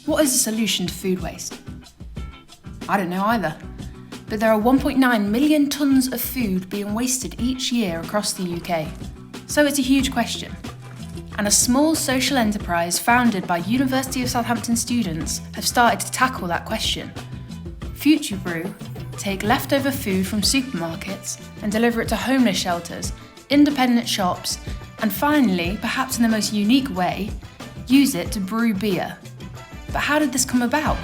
What is the solution to food waste? I don't know either. But there are 1.9 million tonnes of food being wasted each year across the UK. So it's a huge question. And a small social enterprise founded by University of Southampton students have started to tackle that question. Future Brew take leftover food from supermarkets and deliver it to homeless shelters, independent shops, and finally, perhaps in the most unique way, use it to brew beer. But how did this come about?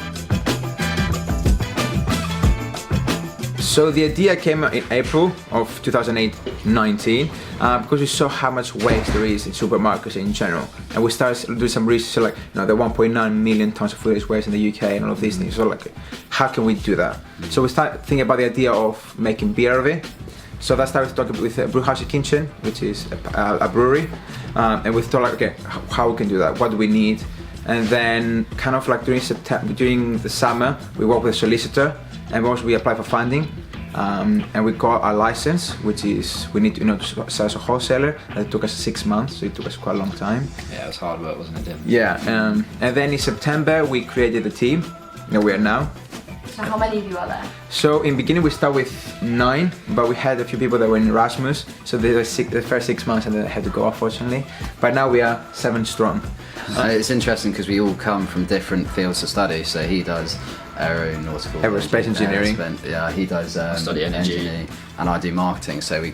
So the idea came in April of 2019 because we saw how much waste there is in supermarkets in general, and we started doing some research. So like, the 1.9 million tons of food is waste in the UK and all of these things. So like, how can we do that? So we started thinking about the idea of making beer of it. So that started talking with Brewhouse Kitchen, which is a brewery, and we thought like, okay, how we can do that? What do we need? And then kind of like during the summer, we worked with a solicitor, and also we applied for funding, and we got a license, which is we need to sell as a wholesaler. It took us 6 months, so it took us quite a long time. Yeah, it was hard work, wasn't it? Yeah, and then in September we created the team that we are now. So how many of you are there? So in the beginning we started with 9, but we had a few people that were in Erasmus, so they were the first 6 months and then they had to go, unfortunately. But now we are 7 strong. It's interesting because we all come from different fields of study. So he does aeronautical, aerospace engineering. He does study energy, engineering, and I do marketing. So we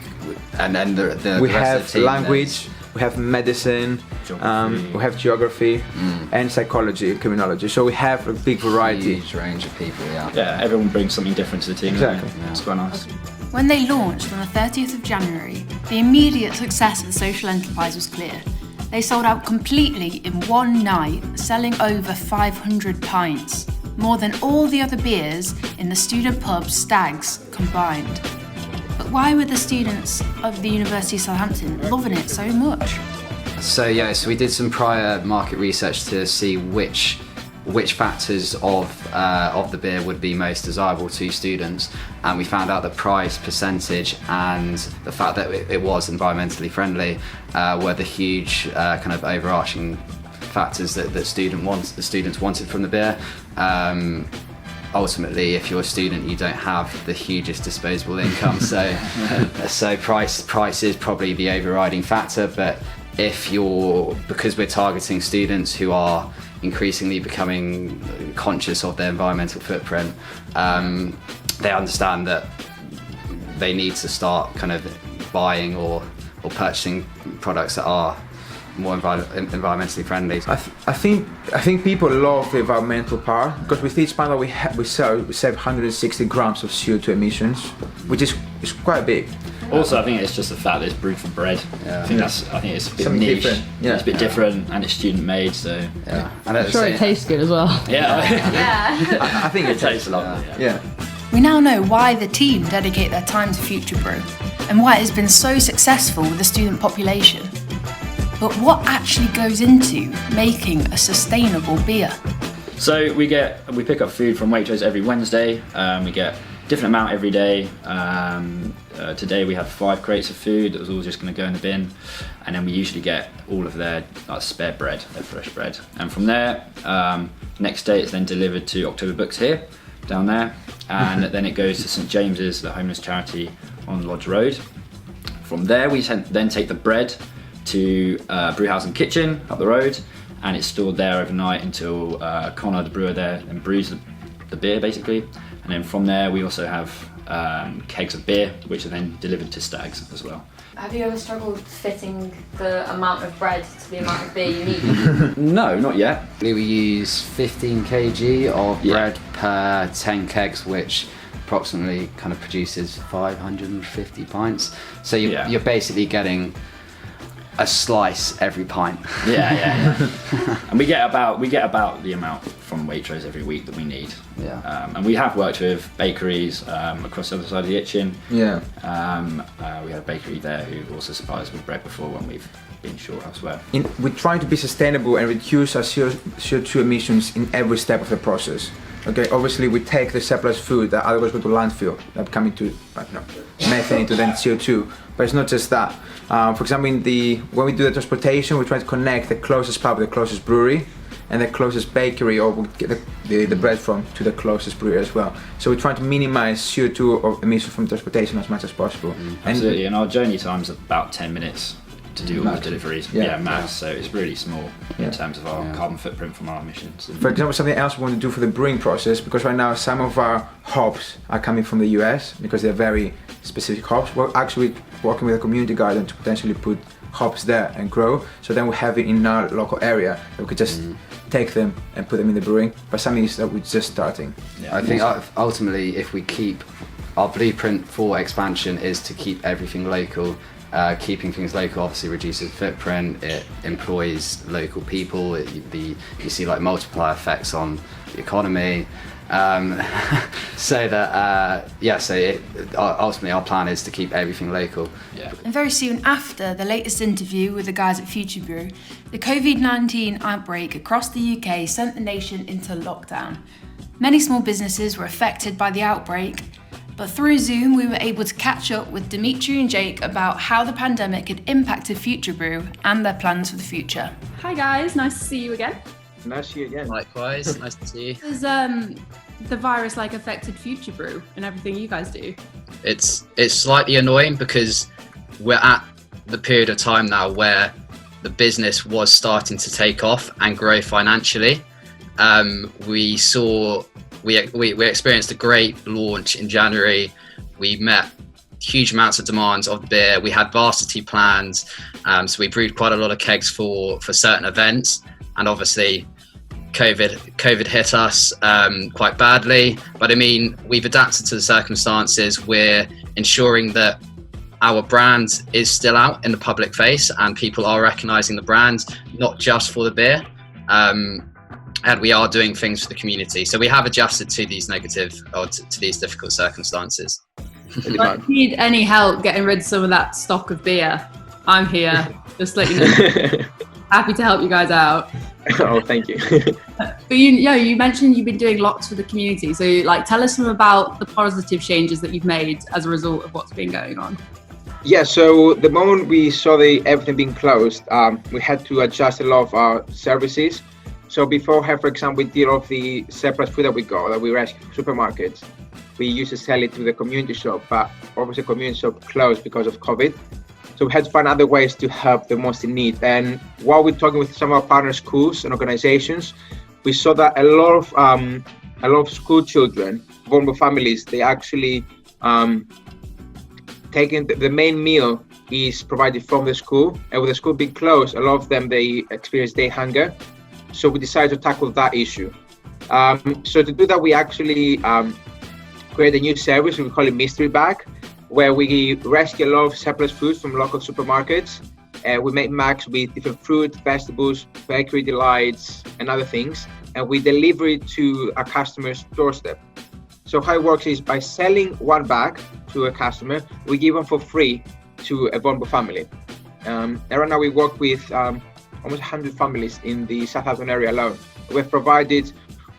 have the team, language. We have medicine, we have geography, and psychology, criminology. So we have a big variety. Huge range of people, Yeah, everyone brings something different to the team. Exactly. Yeah. It's quite nice. When they launched on the 30th of January, the immediate success of the social enterprise was clear. They sold out completely in one night, selling over 500 pints, more than all the other beers in the student pub Stags combined. But why were the students of the University of Southampton loving it so much? So we did some prior market research to see which factors of the beer would be most desirable to students, and we found out that price, percentage, and the fact that it was environmentally friendly were the huge kind of overarching factors that the students wanted from the beer. Ultimately, if you're a student, you don't have the hugest disposable income, so price is probably the overriding factor. But because we're targeting students who are increasingly becoming conscious of their environmental footprint, they understand that they need to start kind of buying or purchasing products that are more environmentally friendly. I think people love the environmental part, because with each pint that we save 160 grams of CO2 emissions, which is quite big. Also, I think it's just the fact that it's brewed for bread. Yeah. I think it's a bit Something niche. different. Yeah. It's a bit different, and it's student made, so yeah. I'm sure it tastes good as well. Yeah. I think it tastes a lot. Yeah. We now know why the team dedicate their time to Future Brew, and why it has been so successful with the student population. But what actually goes into making a sustainable beer? So we pick up food from Waitrose every Wednesday. We get a different amount every day. Today we had 5 crates of food that was all just going to go in the bin, and then we usually get all of their spare bread, their fresh bread. And from there, next day it's then delivered to October Books here, down there, and then it goes to St James's, the homeless charity on Lodge Road. From there we then take the bread to Brewhouse and Kitchen up the road, and it's stored there overnight until Connor, the brewer there, then brews the beer basically. And then from there we also have kegs of beer, which are then delivered to Stags as well. Have you ever struggled fitting the amount of bread to the amount of beer you need? No, not yet. We use 15 kg of bread per 10 kegs, which approximately kind of produces 550 pints. So you're basically getting a slice every pint. Yeah. And we get about the amount from Waitrose every week that we need. Yeah. And we have worked with bakeries across the other side of the Itchen. Yeah. We had a bakery there who also supplied us with bread before when we've been short elsewhere. We try to be sustainable and reduce our CO2 emissions in every step of the process. Okay, obviously we take the surplus food that otherwise go to landfill, that come into methane into then CO2. But it's not just that. For example, when we do the transportation, we try to connect the closest pub with the closest brewery, and the closest bakery, or we get the bread from, to the closest brewery as well. So we're trying to minimize CO2 or emissions from transportation as much as possible. Absolutely, and our journey time's about 10 minutes to do all Max. the deliveries. Yeah. Max. So it's really small Yeah. in terms of our carbon footprint from our emissions. For example, something else we want to do for the brewing process, because right now some of our hops are coming from the US because they're very specific hops. We're actually working with a community garden to potentially put hops there and grow. So then we have it in our local area that we could just take them and put them in the brewing. But something is that we're just starting. Yeah. I think ultimately, if we keep our blueprint for expansion is to keep everything local. Keeping things local obviously reduces footprint. It employs local people. You see like multiplier effects on the economy. Ultimately our plan is to keep everything local. Yeah. And very soon after the latest interview with the guys at Future Brew, the Covid-19 outbreak across the UK sent the nation into lockdown. Many small businesses were affected by the outbreak, but through Zoom we were able to catch up with Dimitri and Jake about how the pandemic had impacted Future Brew and their plans for the future. Hi guys, nice to see you again. Nice to see you again. Likewise, nice to see you. Has the virus affected Future Brew and everything you guys do? It's slightly annoying because we're at the period of time now where the business was starting to take off and grow financially. We experienced a great launch in January. We met huge amounts of demands of the beer. We had varsity plans, so we brewed quite a lot of kegs for certain events, and obviously COVID hit us quite badly. But I mean, we've adapted to the circumstances. We're ensuring that our brand is still out in the public face and people are recognizing the brand, not just for the beer. And we are doing things for the community. So we have adjusted to these to these difficult circumstances. If you need any help getting rid of some of that stock of beer, I'm here. Just let you know. Happy to help you guys out. Oh, thank you. But you mentioned you've been doing lots for the community. So tell us some about the positive changes that you've made as a result of what's been going on. Yeah, so the moment we saw everything being closed, we had to adjust a lot of our services. So beforehand, for example, we did all of the surplus food that we rescued from supermarkets. We used to sell it to the community shop, but obviously the community shop closed because of COVID. So we had to find other ways to help the most in need. And while we're talking with some of our partner schools and organizations, we saw that a lot of school children, vulnerable families, they actually taking the main meal is provided from the school. And with the school being closed, a lot of them, they experience day hunger. So we decided to tackle that issue. So to do that, we actually created a new service. We call it Mystery Bag, where we rescue a lot of surplus food from local supermarkets. We make bags with different fruit, vegetables, bakery delights, and other things. And we deliver it to a customer's doorstep. So how it works is by selling one bag to a customer, we give them for free to a vulnerable family. And right now we work with almost 100 families in the Southampton area alone. We've provided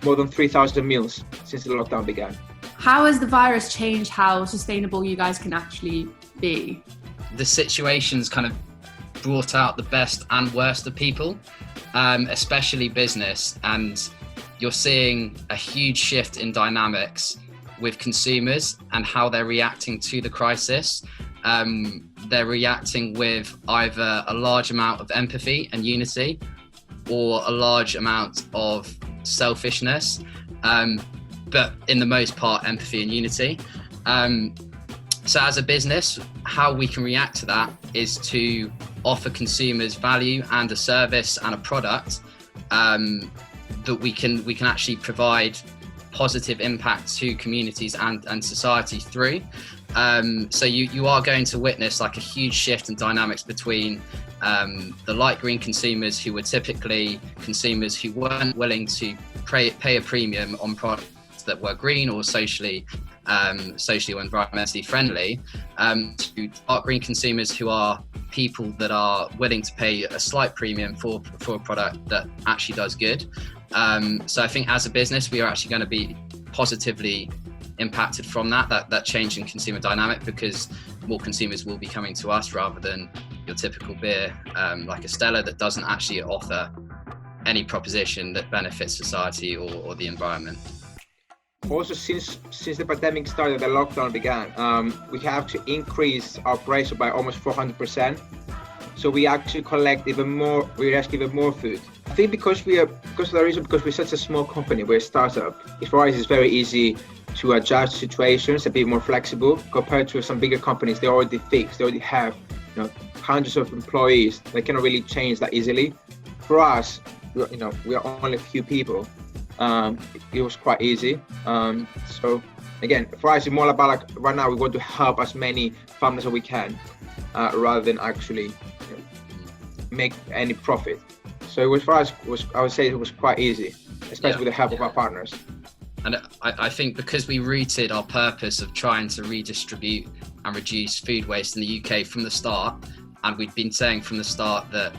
more than 3,000 meals since the lockdown began. How has the virus changed how sustainable you guys can actually be? The situation's kind of brought out the best and worst of people, especially business, and you're seeing a huge shift in dynamics with consumers and how they're reacting to the crisis. They're reacting with either a large amount of empathy and unity or a large amount of selfishness, but in the most part, empathy and unity. So as a business, how we can react to that is to offer consumers value and a service and a product that we can actually provide positive impact to communities and society through. So you are going to witness a huge shift in dynamics between the light green consumers who were typically consumers who weren't willing to pay a premium on products that were green or socially or environmentally friendly, to dark green consumers who are people that are willing to pay a slight premium for a product that actually does good. So I think as a business, we are actually going to be positively impacted from that change in consumer dynamic, because more consumers will be coming to us rather than your typical beer like a Stella that doesn't actually offer any proposition that benefits society or the environment. Also, since the pandemic started, the lockdown began, we have to increase our price by almost 400%. So we actually collect even more, we rescue even more food. I think because we're such a small company, we're a startup, for us it's very easy to adjust to situations and be more flexible compared to some bigger companies. They're already fixed, they already have hundreds of employees. They cannot really change that easily. For us, we are only a few people. It was quite easy. So again, for us, it's more about like right now we want to help as many families as we can, rather than actually make any profit. So it was for us. I would say it was quite easy, especially with the help of our partners. And I think because we rooted our purpose of trying to redistribute and reduce food waste in the UK from the start, and we'd been saying from the start that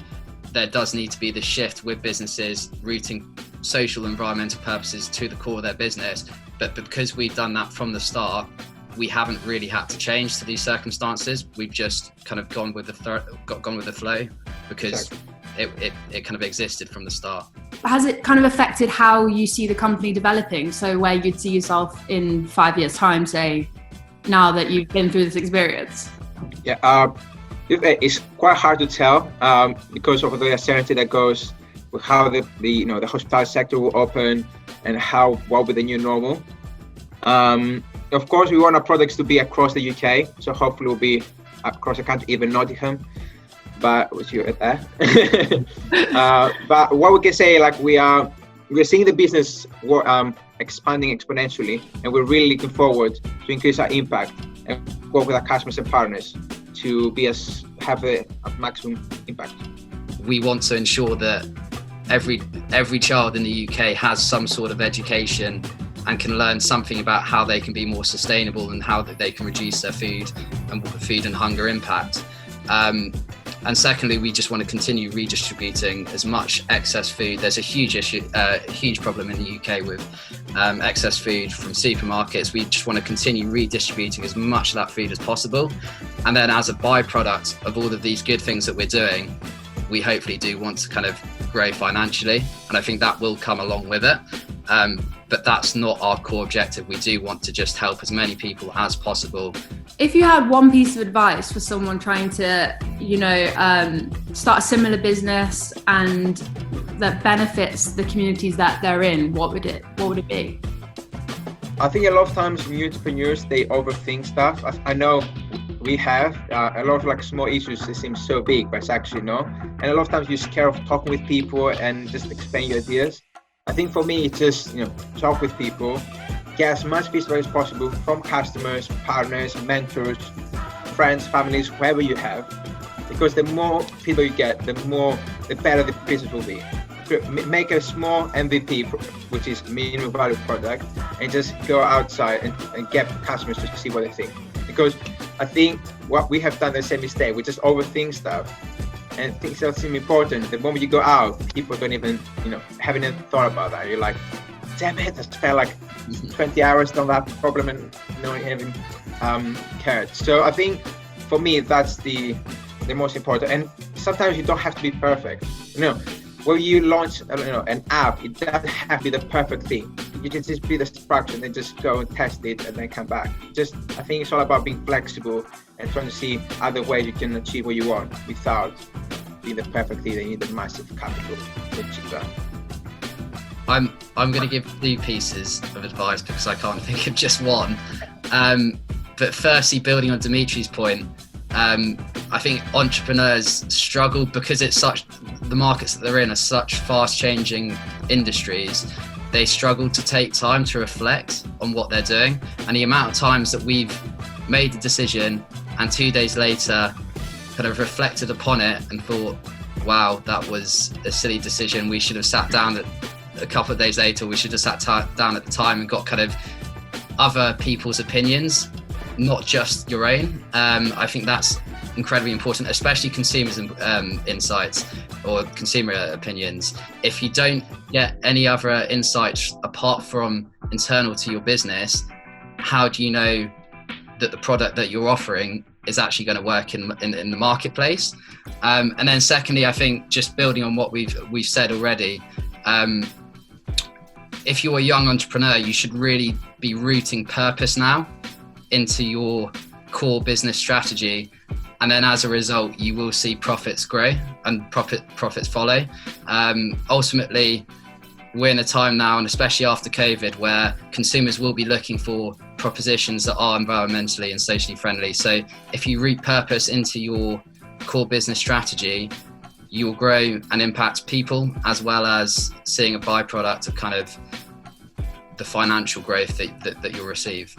there does need to be this shift with businesses rooting social and environmental purposes to the core of their business, but because we've done that from the start, we haven't really had to change to these circumstances. We've just kind of gone with the flow because it kind of existed from the start. Has it kind of affected how you see the company developing? So where you'd see yourself in 5 years' time, say, now that you've been through this experience? Yeah, it's quite hard to tell because of the uncertainty that goes with how the hospitality sector will open and what will be the new normal. Of course, we want our products to be across the UK, so hopefully we'll be across the country, even Nottingham. But with you at that. But what we can say, like we're seeing the business expanding exponentially, and we're really looking forward to increase our impact and work with our customers and partners to have a maximum impact. We want to ensure that every child in the UK has some sort of education and can learn something about how they can be more sustainable and how that they can reduce their food and hunger impact. And secondly, we just want to continue redistributing as much excess food. There's a huge problem in the UK with excess food from supermarkets. We just want to continue redistributing as much of that food as possible. And then as a byproduct of all of these good things that we're doing, we hopefully do want to kind of grow financially. And I think that will come along with it. But that's not our core objective. We do want to just help as many people as possible. If you had one piece of advice for someone trying to, start a similar business and that benefits the communities that they're in, what would it be? I think a lot of times new entrepreneurs, they overthink stuff. I know we have a lot of like small issues that seem so big, but it's actually not. And a lot of times you're scared of talking with people and just explain your ideas. I think for me, it's just, talk with people, get as much feedback as possible from customers, partners, mentors, friends, families, whoever you have. Because the more people you get, the better the business will be. Make a small MVP, which is minimum value product, and just go outside and get customers to see what they think. Because I think what we have done the same mistake, we just overthink stuff. And things that seem important, the moment you go out, people don't even, haven't even thought about that. You're like, damn it, I spent like 20 hours on that problem and no one even cared. So I think for me, that's the most important. And sometimes you don't have to be perfect. When you launch, an app, it doesn't have to be the perfect thing. You can just be the structure and just go and test it and then come back. I think it's all about being flexible and trying to see other ways you can achieve what you want without being the perfect thing. You need the massive capital to achieve that. I'm going to give 2 pieces of advice because I can't think of just one. But firstly, building on Dimitri's point, I think entrepreneurs struggle because the markets that they're in are such fast-changing industries. They struggle to take time to reflect on what they're doing, and the amount of times that we've made the decision and 2 days later kind of reflected upon it and thought, wow, that was a silly decision. We should have sat down a couple of days later. We should have sat down at the time and got kind of other people's opinions, not just your own. I think that's incredibly important, especially consumers' insights or consumer opinions. If you don't get any other insights apart from internal to your business, how do you know that the product that you're offering is actually going to work in the marketplace. And then secondly, I think just building on what we've said already, if you're a young entrepreneur, you should really be rooting purpose now into your core business strategy. And then as a result, you will see profits grow and profits follow. Ultimately, we're in a time now, and especially after COVID, where consumers will be looking for propositions that are environmentally and socially friendly. So if you root purpose into your core business strategy, you'll grow and impact people, as well as seeing a byproduct of kind of the financial growth that you'll receive.